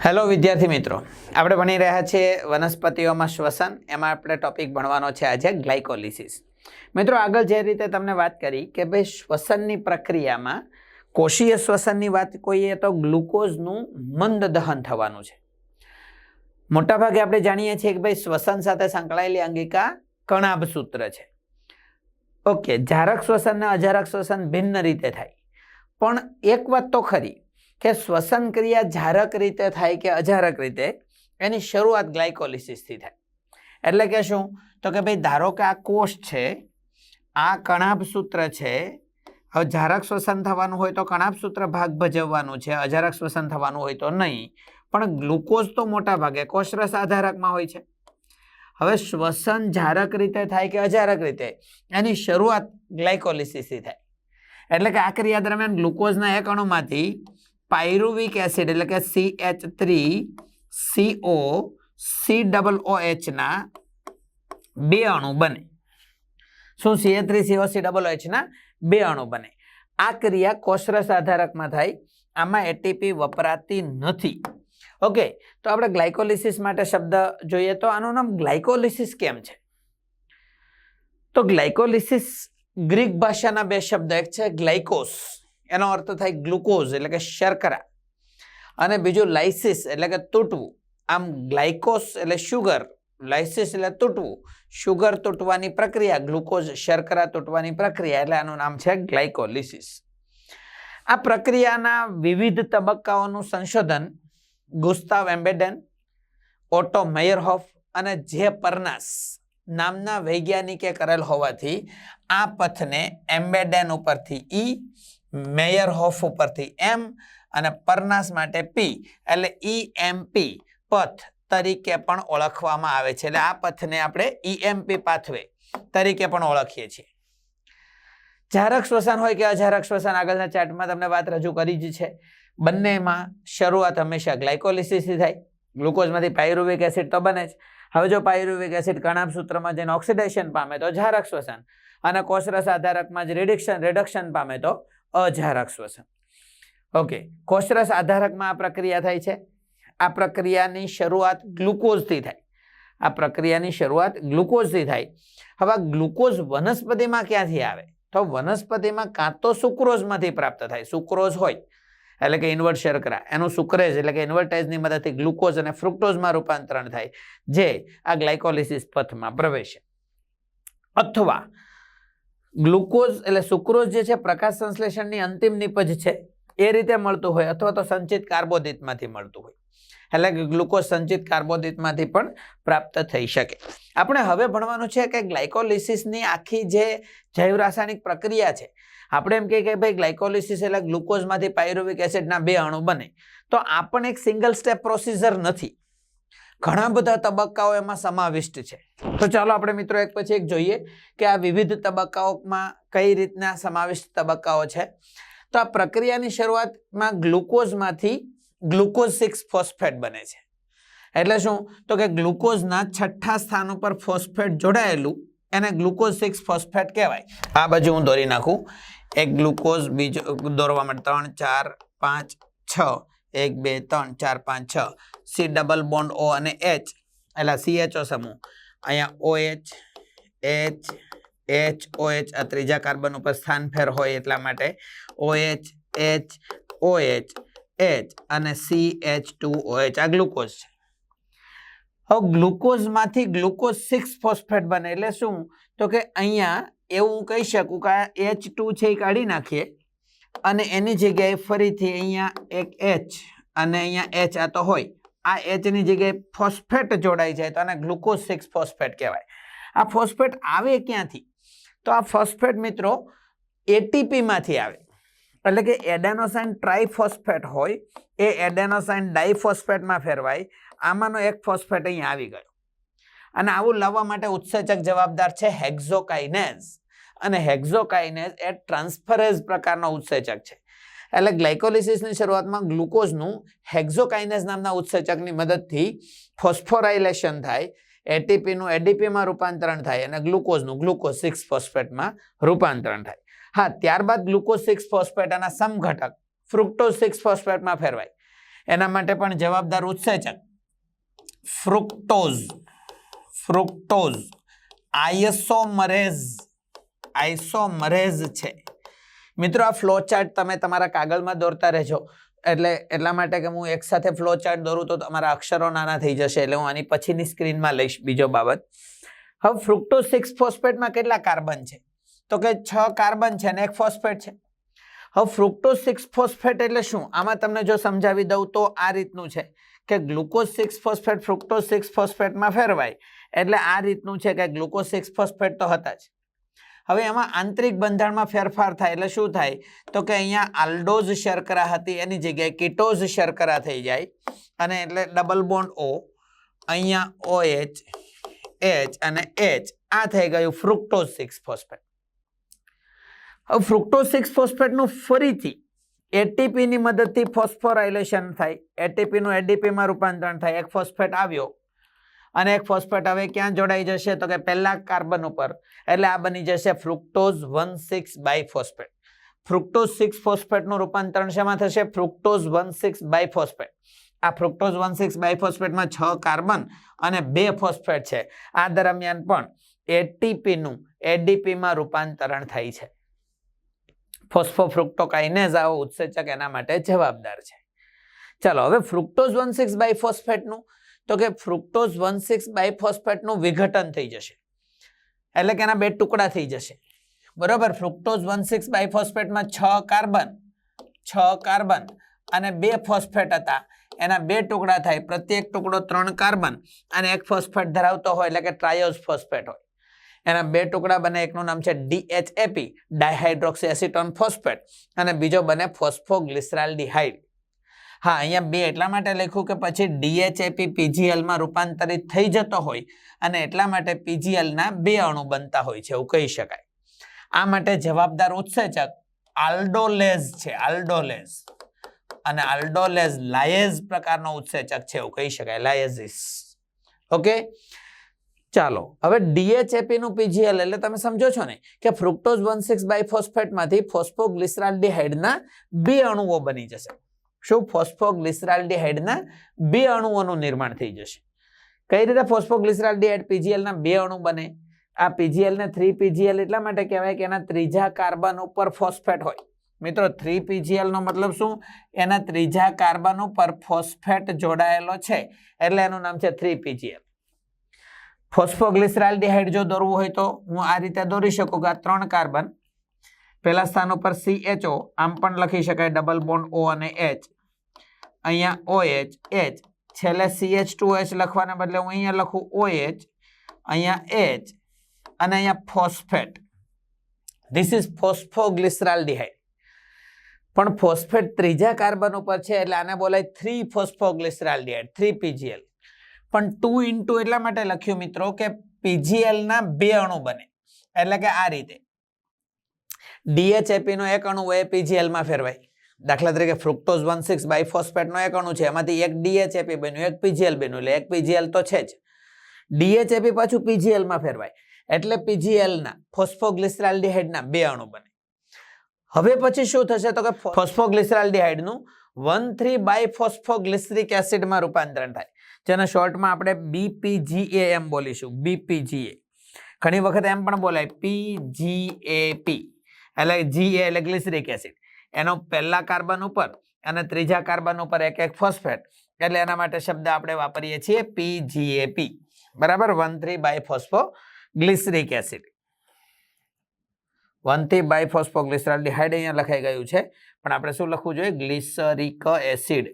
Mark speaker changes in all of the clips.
Speaker 1: Hello વિદ્યાર્થી મિત્રો, આપણે ભણી રહ્યા છીએ વનસ્પતિઓમાં શ્વસન. એમાં આપણે ટોપિક ભણવાનો છે આજે ગ્લાયકોલિસિસ. મિત્રો, આગળ જે રીતે તમને વાત કરી કે ભાઈ શ્વસનની પ્રક્રિયામાં કોષીય શ્વસનની વાત કરીએ તો ગ્લુકોઝનું મંદ દહન થવાનું છે. મોટાભાગે આપણે જાણીએ છીએ કે ભાઈ શ્વસન સાથે સંકળાયેલી અંગિકા કણાભ સૂત્ર છે. ઓકે, જારક શ્વસન અને અજારક શ્વસન ભિન્ન રીતે થાય, પણ એક વાત તો ખરી કે શ્વસન ક્રિયા જારક રીતે થાય કે અજારક રીતે, એની શરૂઆત ગ્લાયકોલિસિસથી થાય. એટલે કે શું? તો કે ભાઈ ધારો કે આ કોષ છે, આ કણાભ સૂત્ર છે. હવે જારક શ્વસન થવાનું હોય તો કણાભ સૂત્ર ભાગ ભજવવાનું છે, અજારક શ્વસન થવાનું હોય તો નહીં. પણ ગ્લુકોઝ તો મોટા ભાગે કોષરસ આધારકમાં હોય છે. હવે શ્વસન જારક રીતે થાય કે અજારક રીતે, એની શરૂઆત ગ્લાયકોલિસિસથી થાય. એટલે કે આ ક્રિયા દરમિયાન ગ્લુકોઝના એક અણુમાંથી પાયરુવિક એસિડ એટલે કે CH3COCOOH ના બે અણુ બને. શું? CH3COCOOH ના બે અણુ બને. આ ક્રિયા કોષરસ આધારકમાં થાય. આમાં એટીપી વપરાતી નથી. ઓકે, તો આપણે ગ્લાયકોલિસિસ માટે શબ્દ જોઈએ તો આનું નામ ગ્લાયકોલિસિસ કેમ છે? તો ગ્લાયકોલિસિસ ગ્રીક ભાષાના બે શબ્દ, એક છે ગ્લાયકોસ, એનો અર્થ થાય ગ્લુકોઝ એટલે કે શર્કરા, અને બીજું લાઇસિસ એટલે કે તૂટવું. આમ ગ્લાયકોસ એટલે શુગર, લાઇસિસ એટલે તૂટવું, શુગર તૂટવાની પ્રક્રિયા, ગ્લુકોઝ શર્કરા તૂટવાની પ્રક્રિયા, એટલે આનું નામ છે ગ્લાયકોલિસિસ. આ પ્રક્રિયાના વિવિધ તબક્કાઓનું સંશોધન ગુસ્તાવ એમ્બેડેન, ઓટો મેયરહોફ અને જે પરનાસ નામના વૈજ્ઞાનિકે કરેલ હોવાથી આ પથને એમ્બેડેન ઉપરથી ઈ, મેયરહોફ ઉપરથી એમ અને પરનાસ માટે પી એટલે EMP પથ તરીકે પણ ઓળખવામાં આવે છે. એટલે આ પથને આપણે EMP પાથવે તરીકે પણ ઓળખીએ છીએ. જારક શ્વસન હોય કે અજારક શ્વસન, આગળના ચાર્ટમાં તમને વાત રજૂ કરી જ છે. બંનેમાં શરૂઆત હંમેશા ગ્લાયકોલિસિસથી થાય. ગ્લુકોઝમાંથી પાયરુવિક એસિડ તો બને જ. હવે જો પાયરુવિક એસિડ કણાભ સૂત્રમાં જઈને ઓક્સિડેશન પામે તો જારક શ્વસન, અને કોષરસ આધારકમાં જ રિડક્શન પામે તો અજારક શ્વસન. ઓકે, કોષરસ આધારકમાં આ પ્રક્રિયા થાય છે. આ પ્રક્રિયાની શરૂઆત ગ્લુકોઝથી થાય. હવે ગ્લુકોઝ વનસ્પતિમાં ક્યાંથી આવે? તો વનસ્પતિમાં કાં તો સુક્રોઝમાંથી પ્રાપ્ત થાય. સુક્રોઝ હોય એટલે કે ઇન્વર્ટ શર્કરા, એનું સુક્રેઝ એટલે કે ઇન્વર્ટાઇઝની મદદથી ગ્લુકોઝ અને ફ્રુક્ટોઝમાં રૂપાંતરણ થાય, જે આ ગ્લાયકોલિસિસ પથમાં પ્રવેશે. અથવા ગ્લુકોઝ એટલે સુક્રોઝ જે છે પ્રકાશ સંશ્લેષણની અંતિમ નિપજ છે, એ રીતે મળતું હોય, અથવા તો સંચિત કાર્બોદિતમાંથી મળતું હોય. એટલે કે ગ્લુકોઝ સંચિત કાર્બોદિતમાંથી પણ પ્રાપ્ત થઈ શકે. આપણે હવે ભણવાનું છે કે ગ્લાયકોલિસિસની આખી જે જૈવ રાસાયણિક પ્રક્રિયા છે. આપણે એમ કહીએ કે ભાઈ ગ્લાયકોલિસિસ એટલે ગ્લુકોઝમાંથી પાયરુવિક એસિડના બે અણુ બને, તો આ પણ એક સિંગલ સ્ટેપ પ્રોસિજર નથી. ઘણા બધા તબક્કાઓ એમાં સમાવિષ્ટ છે. તો ચાલો આપણે મિત્રો એક પછી એક જોઈએ કે આ વિવિધ તબક્કાઓમાં કઈ રીતના સમાવિષ્ટ તબક્કાઓ છે. તો આ પ્રક્રિયાની શરૂઆતમાં ગ્લુકોઝમાંથી ગ્લુકોઝ 6 ફોસ્ફેટ બને છે. એટલે શું? તો કે ગ્લુકોઝના છઠ્ઠા સ્થાન ઉપર ફોસ્ફેટ જોડાયેલું એને ગ્લુકોઝ 6 ફોસ્ફેટ કહેવાય. આ બાજુ હું દોરી નાખું. એક ગ્લુકોઝ, બીજો દોરવા માટે 3 4 5 6, 1 2 3 4 5 6, C ડબલ બોન્ડ O અને H એટલે CHO સમૂહ. અહીંયા OH H OH આ ત્રીજા કાર્બન ઉપર સ્થાન ફેર હોય એટલા માટે OH H OH H અને CH2OH આ ગ્લુકોઝ છે. હવે ગ્લુકોઝમાંથી ગ્લુકોઝ 6 ફોસ્ફેટ બને. એટલે શું? તો કે અહીંયા એવું કહી શકું કે આ H2 છે એ કાઢી નાખીએ અને એની જગ્યાએ ફરીથી અહીંયા એક H અને અહીંયા H આ તો હોય, આ H ની જગ્યાએ ફોસ્ફેટ જોડાઈ જાય તો આને ગ્લુકોઝ 6 ફોસ્ફેટ કહેવાય. આ ફોસ્ફેટ આવે ક્યાંથી? તો આ ફોસ્ફેટ મિત્રો એટીપી માંથી આવે. એટલે કે એડેનોસાઇન ટ્રાઇફોસ્ફેટ હોય એ એડેનોસાઇન ડાઇફોસ્ફેટમાં ફેરવાય. આમાંનો એક ફોસ્ફેટ અહીંયા આવી ગયો, અને આવું લાવવા માટે ઉત્સેચક જવાબદાર છે હેક્ઝોકાઇનેઝ, અને હેક્ઝોકાઇનેઝ એ ટ્રાન્સફરેઝ પ્રકારનો ઉત્સેચક છે. એટલે ગ્લાયકોલિસિસની શરૂઆતમાં ગ્લુકોઝનું હેક્ઝોકાઇનેઝ નામના ઉત્સેચકની મદદથી ફોસ્ફોરાઇલેશન થાય, એટીપીનું એડીપીમાં રૂપાંતરણ થાય અને ગ્લુકોઝનું ગ્લુકોઝ 6 ફોસ્ફેટમાં રૂપાંતરણ થાય. હા, ત્યારબાદ ગ્લુકોઝ 6 ફોસ્ફેટ અને સમઘટક ફ્રુક્ટોઝ 6 ફોસ્ફેટમાં ફેરવાય. એના માટે પણ જવાબદાર ઉત્સેચક ફ્રુક્ટોઝ આઇસોમરેઝ છે. મિત્રો આ ફ્લો ચાર્ટ તમે તમારા કાગળમાં દોરતા રહેજો. એટલા માટે કે હું એક સાથે ફ્લો ચાર્ટ દોરું તો તમારા અક્ષરો નાના થઈ જશે, એટલે હું આની પછીની સ્ક્રીનમાં લઈશ. બીજો બાબત, હવે ફ્રુક્ટોઝ 6 ફોસ્ફેટમાં કેટલા કાર્બન છે? તો કે 6 કાર્બન છે અને 1 ફોસ્ફેટ છે. હવે ફ્રુક્ટોઝ 6 ફોસ્ફેટ એટલે શું? આમાં તમને જો સમજાવી દઉં તો આ રીતનું છે કે ગ્લુકોઝ 6 ફોસ્ફેટ ફ્રુક્ટોઝ 6 ફોસ્ફેટમાં ફેરવાય એટલે આ રીતનું છે કે ગ્લુકોઝ 6 ફોસ્ફેટ તો હતા જ. હવે એમાં આંતરિક બંધારણમાં ફેરફાર થાય એટલે શું થાય? તો કે અહીંયા આલ્ડોઝ શર્કરા હતી એની જગ્યાએ કીટોઝ શર્કરા થઈ જાય અને એટલે ડબલ બોન્ડ O, અહીંયા OH, H અને H, આ થઈ ગયું ફ્રુક્ટોઝ 6 ફોસ્ફેટ. હવે ફ્રુક્ટોઝ 6 ફોસ્ફેટનું ફરીથી એટીપી ની મદદથી ફોસ્ફોરાયલેશન થાય, એટીપી નું એડીપી માં રૂપાંતરણ થાય. 1 ફોસ્ફેટ આવ્યો અને 1 ફોસ્ફેટ હવે ક્યાં જોડાઈ જશે? તો કે પહેલા કાર્બન ઉપર, એટલે આ બની જશે ફ્રુક્ટોઝ 1,6 બાયફોસ્ફેટ. ફ્રુક્ટોઝ 6 ફોસ્ફેટનું રૂપાંતરણ શેમાં થશે? Fructose 1,6 biphosphate. આ ફ્રુક્ટોઝ 1,6 બાયફોસ્ફેટમાં 6 કાર્બન અને 2 ફોસ્ફેટ છે. આ દરમિયાન પણ એટીપી નું એડીપી માં રૂપાંતરણ થાય છે. ફોસ્ફોફ્રુક્ટોકાઇનેઝ આવો ઉત્સેચક એના માટે જવાબદાર છે. ચાલો હવે ફ્રુક્ટોઝ 1,6 બાયફોસ્ફેટનું, તો કે ફ્રુક્ટોઝ 1,6 બાયફોસ્ફેટનું વિઘટન થઈ જશે, એટલે કે એના 2 ટુકડા થઈ જશે. બરોબર, ફ્રુક્ટોઝ 1,6 બાયફોસ્ફેટમાં 6 કાર્બન અને 2 ફોસ્ફેટ હતા, એના 2 ટુકડા થાય. પ્રત્યેક ટુકડો 3 કાર્બન અને 1 ફોસ્ફેટ ધરાવતો હોય, એટલે કે ટ્રાયોઝ ફોસ્ફેટ હોય. એના 2 ટુકડા બને, એકનું નામ છે DHAP ડાયહાઇડ્રોક્સી એસિટોન ફોસ્ફેટ અને બીજો બને ફોસ્ફોગ્લિસરાલ્ડિહાઇડ. હા, અહીંયા 2 એટલા માટે લખ્યું કે પછી DHAP PGL માં રૂપાંતરિત થઈ જતો હોય અને એટલા માટે PGL ના 2 અણુ બનતા હોય છે, એવું કહી શકાય. આ માટે જવાબદાર ઉત્સેચક આલ્ડોલેઝ છે, આલ્ડોલેઝ. અને આલ્ડોલેઝ લાયેઝ પ્રકારનો ઉત્સેચક છે, એવું કહી શકાય, લાયેઝિસ. ઓકે, ચાલો હવે DHAP નું PGL એટલે તમે સમજો છો ને કે ફ્રુક્ટોઝ 1,6 બાયફોસ્ફેટમાંથી ફોસ્ફોગ્લિસરાલ્ડિહાઇડના 2 અણુઓ બની જશે. શું? ફોસ્ફોગ્લિસરાલ્ડિહાઇડના 2 અણુઓનું નિર્માણ થઈ જશે. કઈ રીતે ફોસ્ફોગ્લિસરાલ્ડિહાઇડ PGL ના 2 અણુ બને? આ PGL ને 3PGL એટલા માટે કહેવાય કે એના ત્રીજા કાર્બન ઉપર ફોસ્ફેટ હોય. મિત્રો 3PGL નો મતલબ શું? એના ત્રીજા કાર્બન ઉપર ફોસ્ફેટ જોડાયેલો છે એટલે એનું નામ છે 3PGL. ફોસ્ફોગ્લિસરાલ્ડિહાઇડ જો દોરવું હોય તો હું આ રીતે દોરી શકું કે આ 3 કાર્બન, પહેલા સ્થાન ઉપર CHO, આમ પણ લખી શકાય ડબલ બોન્ડ O અને H, અહીંયા OH, H, છેલ્લે CH2H લખવાને બદલે હું અહીંયા લખું OH, અહીંયા H અને અહીંયા ફોસ્ફેટ. This is ફોસ્ફોગ્લિસરાલ્ડિહાઇડ. પણ ફોસ્ફેટ ત્રીજા કાર્બન ઉપર છે એટલે આને બોલાય 3 ફોસ્ફોગ્લિસરાલ્ડિહાઇડ, 3PGL. પણ 2 એટલા માટે લખ્યું મિત્રો કે PGL ના 2 અણુ બને, એટલે કે આ રીતે DHAP નો 1 અણુ એ PGL માં ફેરવાય. દાખલા તરીકે ફ્રુક્ટોઝ 1,6 બાયફોસ્ફેટ નો 1 અણુ છે, એમાંથી 1 DHAP બન્યું, 1 PGL બન્યું, એટલે 1 PGL તો છે જ. DHAP પાછું PGL માં ફેરવાય એટલે PGL ના ફોસ્ફોગ્લિસરાલ્ડિહાઇડ ના 2 અણુ બને. હવે પછી શું થશે? તો કે ફોસ્ફોગ્લિસરાલ્ડિહાઇડ નું 1,3 બાયફોસ્ફોગ્લિસરિક એસિડ માં રૂપાંતરણ થાય, જેને શોર્ટમાં આપણે BPGA એમ બોલીશું, BPGA. ઘણી વખત એમ પણ બોલાય PGAP, એટલે GA એટલે ગ્લિસરિક એસિડ. એનો પહેલા કાર્બન ઉપર અને ત્રીજા કાર્બન ઉપર 1 ફોસ્ફેટ, એટલે એના માટે શબ્દ આપણે વાપરીએ છીએ PGAP. બરાબર, 1,3 બાયફોસ્ફોગ્લિસરિક એસિડ. 1,3 બાયફોસ્ફોગ્લિસરાલ્ડિહાઇડ અહીંયા લખાઈ ગયું છે, પણ આપણે શું લખવું જોઈએ? ગ્લિસરિક એસિડ.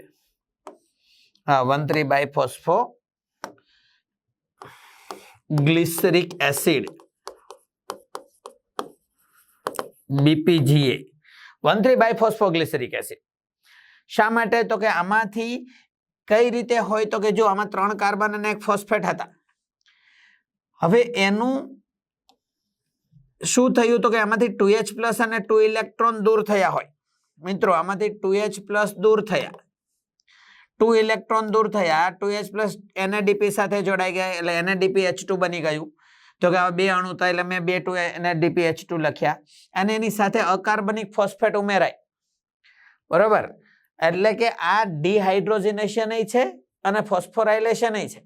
Speaker 1: હા, 1,3 બાયફોસ્ફોગ્લિસરિક એસિડ, BPGA, 1,3 બાયફોસ્ફોગ્લિસરિક એસિડ. શા માટે? તો કે આમાંથી કઈ રીતે હોય? તો કે જો આમાં 3 કાર્બન અને 1 ફોસ્ફેટ હતા. હવે એનું શું થયું? તો કે આમાંથી 2H+ અને 2 ઇલેક્ટ્રોન દૂર થયા હોય. મિત્રો આમાંથી 2H+ દૂર થયા, 2 ઇલેક્ટ્રોન દૂર થયા, 2H+ NADP સાથે જોડાઈ ગયા એટલે NADPH2 બની ગયું. તો કે આવા 2 અણુ હતા એટલે મેં 2 NADPH2 લખ્યા અને એની સાથે અકાર્બનિક ફોસ્ફેટ ઉમેરાય. બરોબર, એટલે કે આ ડિહાઇડ્રોજનેશન છે અને ફોસ્ફોરાયલેશન છે.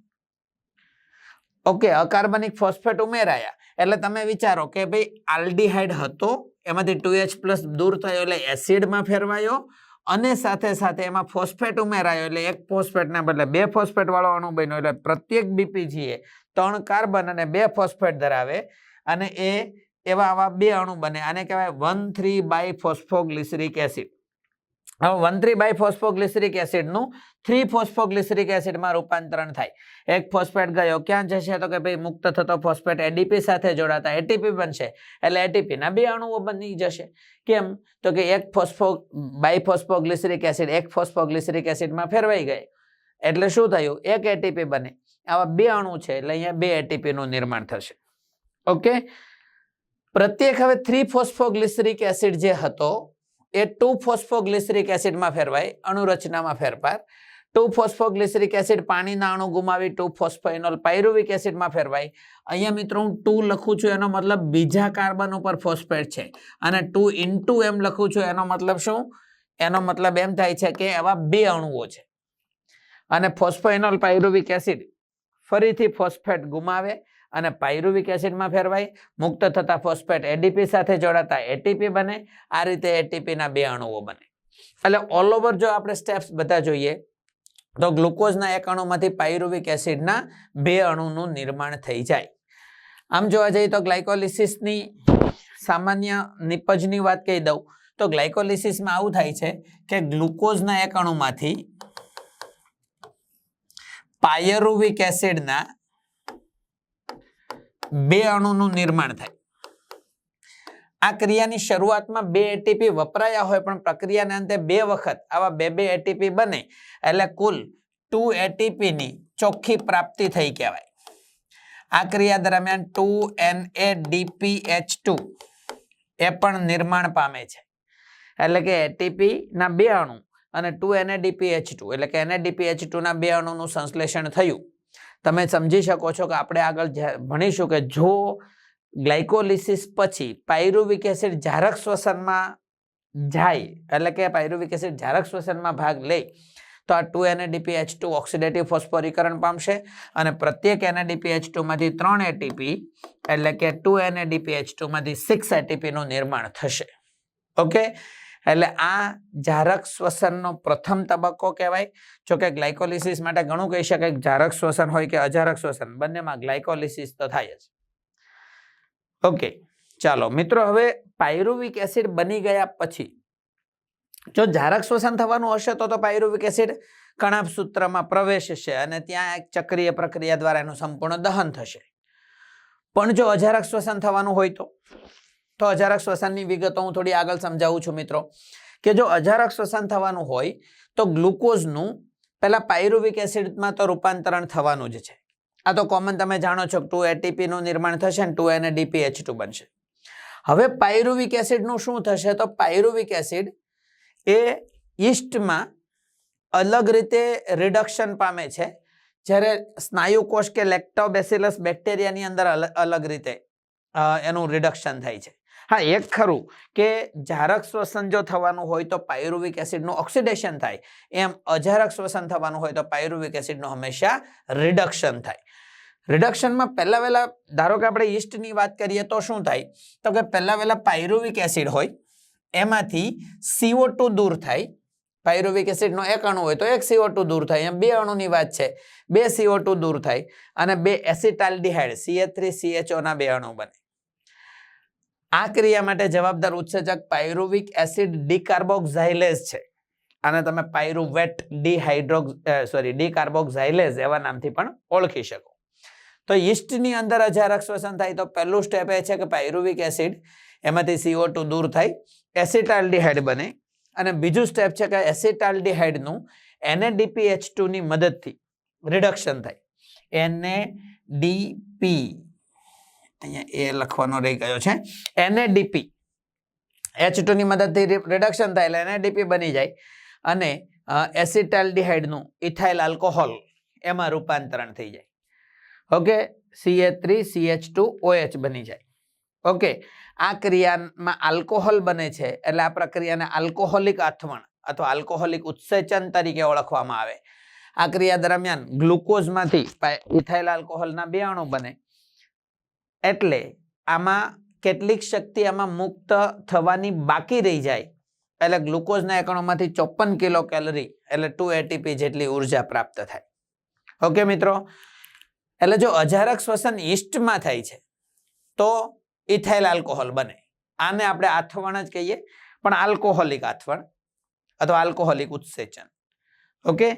Speaker 1: ઓકે, અકાર્બનિક ફોસ્ફેટ ઉમેરાયા એટલે તમે વિચારો કે ભાઈ આલ્ડીહાઇડ હતો, એમાંથી 2H+ દૂર થયો એટલે એસિડમાં ફેરવાયો, અને સાથે સાથે એમાં ફોસ્ફેટ ઉમેરાયો એટલે એક ફોસ્ફેટના બદલે 2 ફોસ્ફેટ વાળો અણુ બન્યો. એટલે પ્રત્યેક BPG એ 3 કાર્બન અને 2 ફોસ્ફેટ ધરાવે, અને એ એવા આવા 2 અણુ બને. આને કહેવાય 1,3-બાયફોસ્ફોગ્લિસરિક એસિડ. હવે 1,3-બાયફોસ્ફોગ્લિસરિક એસિડનું 3-ફોસ્ફોગ્લિસરિક એસિડમાં રૂપાંતરણ થાય. એક ફોસ્ફેટ ગયો ક્યાં જશે? તો કે ભાઈ મુક્ત થતો ફોસ્ફેટ ADP સાથે જોડાતા ATP બનશે, એટલે ATP ના 2 અણુઓ બની જશે. કેમ? તો કે એક બાયફોસ્ફોગ્લિસરિક એસિડ એક ફોસ્ફોગ્લિસરિક એસિડમાં ફેરવાઈ ગઈ એટલે શું થયું? એક ATP બને. આવા 2 અણુ છે એટલે અહીંયા 2 ATP નું નિર્માણ થશે. ઓકે, પ્રત્યેક હવે 3-ફોસ્ફોગ્લિસરિક એસિડ જે હતો એ 2-ફોસ્ફોગ્લિસરિક એસિડમાં ફેરવાય, અણુરચનામાં ફેરફાર. 2-ફોસ્ફોગ્લિસરિક એસિડ પાણીના અણુ ગુમાવી 2-ફોસ્ફેનોલ પાયરુવિક એસિડમાં ફેરવાય. અહીંયા મિત્રો હું 2 લખું છું એનો મતલબ બીજા કાર્બન ઉપર ફોસ્ફેટ છે, અને 2 એમ લખું છું એનો મતલબ શું? એનો મતલબ એમ થાય છે કે એવા 2 અણુઓ છે. અને ફોસ્ફેનોલ પાયરુવિક એસિડ ફરીથી ફોસ્ફેટ ગુમાવે અને પાયરુવિક એસિડમાં ફેરવાય. મુક્ત થતા ફોસ્ફેટ ADP સાથે જોડાતા ATP બને. આ રીતે ATP ના 2 અણુઓ બને. એટલે ઓલ ઓવર જો આપણે સ્ટેપ્સ બધા જોઈએ તો ગ્લુકોઝના એક અણુમાંથી પાયરુવિક એસિડના 2 અણુનું નિર્માણ થઈ જાય. આમ જોવા જઈએ તો ગ્લાયકોલિસિસની સામાન્ય નિપજની વાત કહી દઉં તો ગ્લાયકોલિસિસમાં આવું થાય છે કે ગ્લુકોઝના એક અણુમાંથી પાયરુવિક એસિડના 2 અણુનું નિર્માણ થાય. આ ક્રિયાની શરૂઆતમાં 2 ATP વપરાયા હોય, પણ પ્રક્રિયાના અંતે 2 વખત આવા 2 ATP બને એટલે કુલ 2 ATP ની ચોખ્ખી પ્રાપ્તિ થઈ કહેવાય. આ ક્રિયા દરમિયાન 2NADPH2 એ પણ નિર્માણ પામે છે. એટલે કે ATP ના 2 અણુ અને 2NADPH2 એટલે કે NADPH2 ના 2 અણુનું સંશ્લેષણ થયું. તમે સમજી શકો છો કે આપણે આગળ ભણીશું કે જો ગ્લાયકોલિસિસ પછી પાયરુવિક એસિડ જારક શ્વસનમાં જાય, એટલે કે પાયરુવિક એસિડ જારક શ્વસનમાં ભાગ લે, તો આ 2NADPH2 ઓક્સિડેટિવ ફોસ્ફોરીકરણ પામશે અને પ્રત્યેક NADPH2 માંથી 3 ATP એટલે કે 2NADPH2 માંથી 6 ATP નું નિર્માણ થશે. ઓકે, એટલે આ જારક શ્વસનનો પ્રથમ તબક્કો કહેવાય. જો કે ગ્લાયકોલિસિસ માટે ઘણું કહી શકાય કે જારક શ્વસન હોય કે અજારક શ્વસન, બંનેમાં ગ્લાયકોલિસિસ તો થાય જ. ઓકે, ચાલો મિત્રો, હવે પાયરુવિક એસિડ બની ગયા પછી જો જારક શ્વસન થવાનું હશે તો પાયરુવિક એસિડ કણાભ સૂત્રમાં પ્રવેશશે અને ત્યાં એક ચક્રીય પ્રક્રિયા દ્વારા એનું સંપૂર્ણ દહન થશે. પણ જો અજારક શ્વસન થવાનું હોય તો અજારક શ્વસનની વિગતો હું થોડી આગળ સમજાવું છું મિત્રો. કે જો અજારક શ્વસન થવાનું હોય તો ગ્લુકોઝનું પહેલા પાયરુવિક એસિડમાં તો રૂપાંતરણ થવાનું જ છે. આ તો કોમન તમે જાણો છો કે 2 ATP નું નિર્માણ થશે અને 2 NADPH2 બનશે. હવે પાયરુવિક એસિડનું શું થશે? તો પાયરુવિક એસિડ એ યીસ્ટમાં અલગ રીતે રિડક્શન પામે છે, જ્યારે સ્નાયુકોષ કે લેક્ટોબેસિલસ બેક્ટેરિયાની અંદર અલગ રીતે એનું રિડક્શન થાય છે. હા, એક ખરું કે જારક શ્વસન જો થવાનું હોય તો પાયરુવિક એસિડનું ઓક્સિડેશન થાય, એમ અજારક શ્વસન થવાનું હોય તો પાયરુવિક એસિડનું હંમેશા રિડક્શન થાય. રિડક્શનમાં પહેલા વહેલા ધારો કે આપણે યીસ્ટની વાત કરીએ તો શું થાય? તો કે પહેલા વહેલા પાયરુવિક એસિડ હોય એમાંથી CO2 દૂર થાય. પાયરુવિક એસિડનો એક અણુ હોય તો એક CO2 દૂર થાય. એમ 2 અણુની વાત છે, 2 CO2 દૂર થાય અને 2 એસિટાલ્ડિહાઇડ CH3CHO ના 2 અણુ બને. આ ક્રિયા માટે જવાબદાર ઉત્સેચક પાયરુવિક એસિડ ડિકાર્બોક્સાઇલેઝ છે. આને તમે પાયરુવેટ ડિકાર્બોક્સાઇલેઝ એવા નામથી પણ ઓળખી શકો. તો યીસ્ટની અંદર અજારક શ્વસન થાય તો પહેલું સ્ટેપ એ છે કે પાયરુવિક એસિડ એમાંથી CO2 દૂર થાય, એસિટાલ્ડિહાઇડ બને, અને બીજું સ્ટેપ છે કે એસિટાલ્ડિહાઇડનું NADPH2 ની મદદથી રિડક્શન થાય. NADP અહીંયા એ લખવાનો રહી ગયો છે. NADP H2 ની મદદથી રિડક્શન થાય એટલે NADP બની જાય અને એસિટાલ્ડિહાઇડનું ઇથાઇલ આલ્કોહોલ એમાં રૂપાંતરણ થઈ જાય. ઓકે, CH3CH2OH બની જાય. ઓકે, આ ક્રિયામાં આલ્કોહોલ બને છે એટલે આ પ્રક્રિયાને આલ્કોહોલિક આથવણ અથવા આલ્કોહોલિક ઉત્સેચન તરીકે ઓળખવામાં આવે. આ ક્રિયા દરમિયાન ગ્લુકોઝમાંથી ઇથાઇલ આલ્કોહોલના 2 અણુ બને, એટલે આમાં કેટલીક શક્તિ આમાં મુક્ત થવાની બાકી રહી જાય, એટલે ગ્લુકોઝના એકણોમાંથી 54 કિલો કેલરી એટલે 2 ATP જેટલી ઉર્જા પ્રાપ્ત થાય. ઓકે મિત્રો, એટલે જો અજારક શ્વસન યીસ્ટમાં થાય છે તો ઇથાઇલ આલ્કોહોલ બને. આને આપણે આથવણ જ કહીએ, પણ આલ્કોહોલિક આથવણ અથવા આલ્કોહોલિક ઉત્સેચન. ઓકે,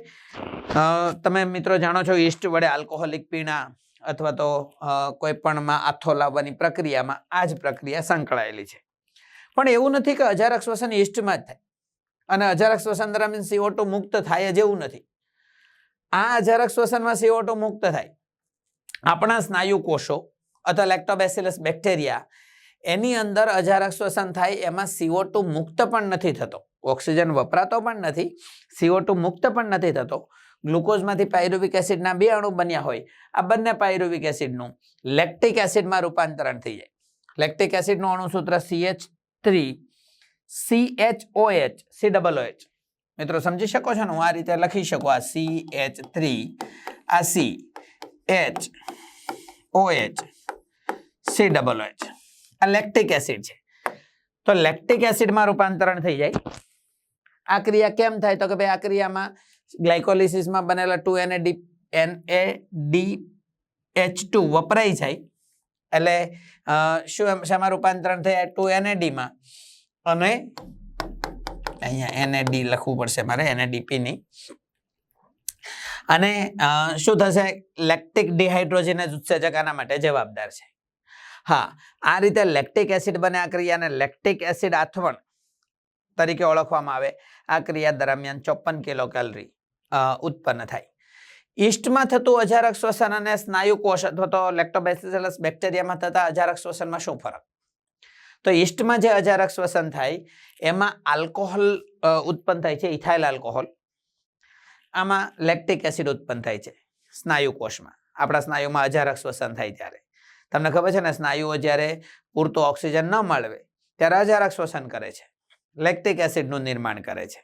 Speaker 1: તમે મિત્રો જાણો છો યીસ્ટ વડે આલ્કોહોલિક પીણા અથવા તો કોઈ પણમાં આથો લાવવાની પ્રક્રિયામાં આ જ પ્રક્રિયા સંકળાયેલી છે. પણ એવું નથી કે અજારક શ્વસન યીસ્ટમાં જ થાય અને અજારક શ્વસન દરમિયાન CO2 મુક્ત થાય જ એવું નથી. આ અજારક શ્વસનમાં CO2 મુક્ત થાય. આપણા સ્નાયુ કોષો અથવા લેક્ટોબેસિલસ બેક્ટેરિયા એની અંદર અજારક શ્વસન થાય, એમાં CO2 મુક્ત પણ નથી થતો, ઓક્સિજન વપરાતો પણ નથી, CO2 મુક્ત પણ નથી થતો. ગ્લુકોઝમાંથી પાયરુવિક એસિડના 2 અણુ બન્યા હોય, આ બંને પાયરુવિક એસિડનું લેક્ટિક એસિડમાં રૂપાંતરણ થઈ જાય. લેક્ટિક એસિડનું અણુસૂત્ર CH3 CHOH COOH. મિત્રો સમજી શકો છો ને, હું આ રીતે લખી શકું, આ CH3 આ CHOH COOH આ લેક્ટિક એસિડ છે. તો લેક્ટિક એસિડમાં રૂપાંતરણ થઈ જાય. આ ક્રિયા કેમ થાય તો કે ભાઈ આ ક્રિયામાં ગ્લાયકોલિસિસમાં બનેલા 2 NADH2 વપરાઈ જાય, એટલે શું શેમાં રૂપાંતરણ થાય? 2 NAD માં. અને અહીંયા NAD લખવું પડશે મારે, NADP નહીં. અને શું થશે? લેક્ટિક ડિહાઇડ્રોજેનેઝ ઉત્સેચક આના માટે જવાબદાર છે. હા, આ રીતે લેક્ટિક એસિડ બને. આ ક્રિયાને લેક્ટિક એસિડ આથવણ તરીકે ઓળખવામાં આવે. આ ક્રિયા દરમિયાન 54 કિલો કેલરી ઉત્પન્ન થાય. યીસ્ટમાં થતું અજારક શ્વસન અને સ્નાયુ કોષ અથવા તો લેક્ટોબેસિલસ બેક્ટેરિયામાં થતા અજારક શ્વસનમાં શું ફરક? તો યીસ્ટમાં જે અજારક શ્વસન થાય એમાં આલ્કોહોલ ઉત્પન્ન થાય છે, ઇથાઇલ આલ્કોહોલ. આમાં લેક્ટિક એસિડ ઉત્પન્ન થાય છે સ્નાયુ કોષમાં. આપણા સ્નાયુમાં અજારક શ્વસન થાય ત્યારે તમને ખબર છે ને, સ્નાયુઓ જ્યારે પૂરતો ઓક્સિજન ન મળે ત્યારે અજારક શ્વસન કરે છે, લેક્ટિક એસિડનું નિર્માણ કરે છે.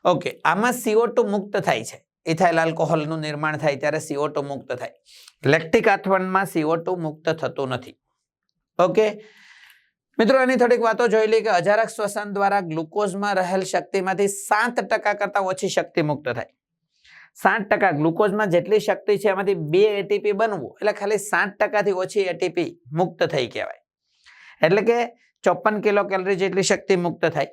Speaker 1: ઓકે, આમાં CO2 મુક્ત થાય છે. ઇથાઇલ આલ્કોહોલનું નિર્માણ થાય ત્યારે CO2 મુક્ત થાય. લેક્ટિક આથવણમાં CO2 મુક્ત થતું નથી. ઓકે મિત્રો, એની થોડીક વાતો જોઈ લઈએ કે અજારક શ્વસન દ્વારા ગ્લુકોઝમાં રહેલ શક્તિમાંથી 7% કરતા ઓછી શક્તિ મુક્ત થાય. 7% ગ્લુકોઝમાં જેટલી શક્તિ છે એમાંથી 2 ATP બનવું એટલે ખાલી 7% થી ઓછી ATP મુક્ત થઈ કહેવાય. એટલે કે 54 કિલો કેલરી જેટલી શક્તિ મુક્ત થાય.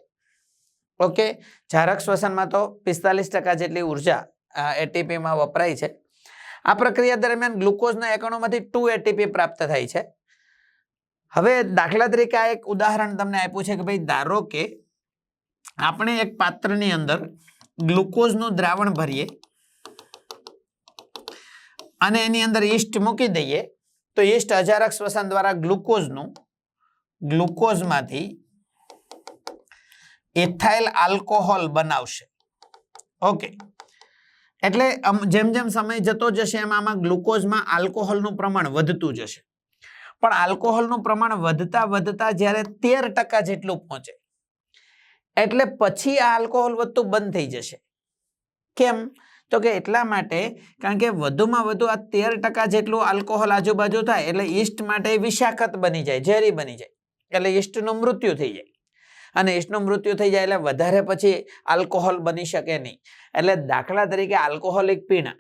Speaker 1: ઓકે, જારક શ્વસનમાં તો 45% જેટલી ઉર્જા ATP માં વપરાય છે. આ પ્રક્રિયા દરમિયાન ગ્લુકોઝના એકણોમાંથી 2 ATP પ્રાપ્ત થાય છે. હવે દાખલા તરીકે આ એક ઉદાહરણ તમને આપ્યું છે કે ભાઈ ધારો કે આપણે એક પાત્રની અંદર ગ્લુકોઝનું દ્રાવણ ભરીએ અને એની અંદર યીસ્ટ મૂકી દઈએ, તો યીસ્ટ અજારક શ્વસન દ્વારા ગ્લુકોઝમાંથી ઇથાઇલ આલ્કોહોલ બનાવશે. ઓકે, એટલે જેમ જેમ સમય જતો જશે એમ આમાં ગ્લુકોઝમાં આલ્કોહોલનું પ્રમાણ વધતું જશે. પણ આલ્કોહોલનું પ્રમાણ વધતા વધતા જ્યારે 13% જેટલું પહોંચે એટલે પછી આ આલ્કોહોલ વધતું બંધ થઈ જશે. કેમ? તો કે એટલા માટે કારણ કે વધુમાં વધુ આ 13% જેટલું આલ્કોહોલ આજુબાજુ થાય એટલે યીસ્ટ માટે વિષાક્ત બની જાય, ઝેરી બની જાય, એટલે યીસ્ટનું મૃત્યુ થઈ જાય. અને યીસ્ટનું મૃત્યુ થઈ જાય એટલે વધારે પછી આલ્કોહોલ બની શકે નહીં. એટલે દાખલા તરીકે આલ્કોહોલિક પીણા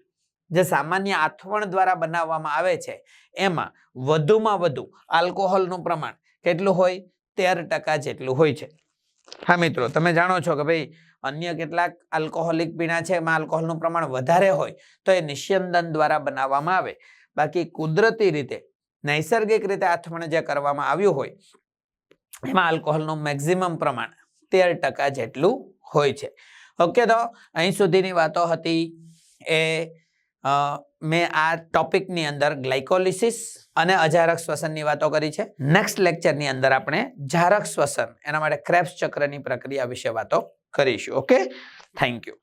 Speaker 1: જે સામાન્ય આથવણ દ્વારા બનાવવામાં આવે છે એમાં વધુમાં વધુ આલ્કોહોલનું પ્રમાણ કેટલું હોય? 13% જેટલું હોય છે. હા મિત્રો, તમે જાણો છો કે ભાઈ અન્ય કેટલાક આલ્કોહોલિક પીણા છે એમાં આલ્કોહોલનું પ્રમાણ વધારે હોય તો એ નિસ્યંદન દ્વારા બનાવવામાં આવે. બાકી કુદરતી રીતે નૈસર્ગિક રીતે આથવણ જે કરવામાં આવ્યું હોય એમાં આલ્કોહોલનું મેક્સિમમ પ્રમાણ 13% જેટલું હોય છે. ઓકે, તો અહીં સુધીની વાતો હતી એ મેં આ ટોપિકની અંદર ગ્લાયકોલિસિસ અને અજારક શ્વસનની વાતો કરી છે. નેક્સ્ટ લેક્ચરની અંદર આપણે જારક શ્વસન એના માટે ક્રેબ્સ ચક્રની પ્રક્રિયા વિશે વાતો કરીશું. Okay, thank you.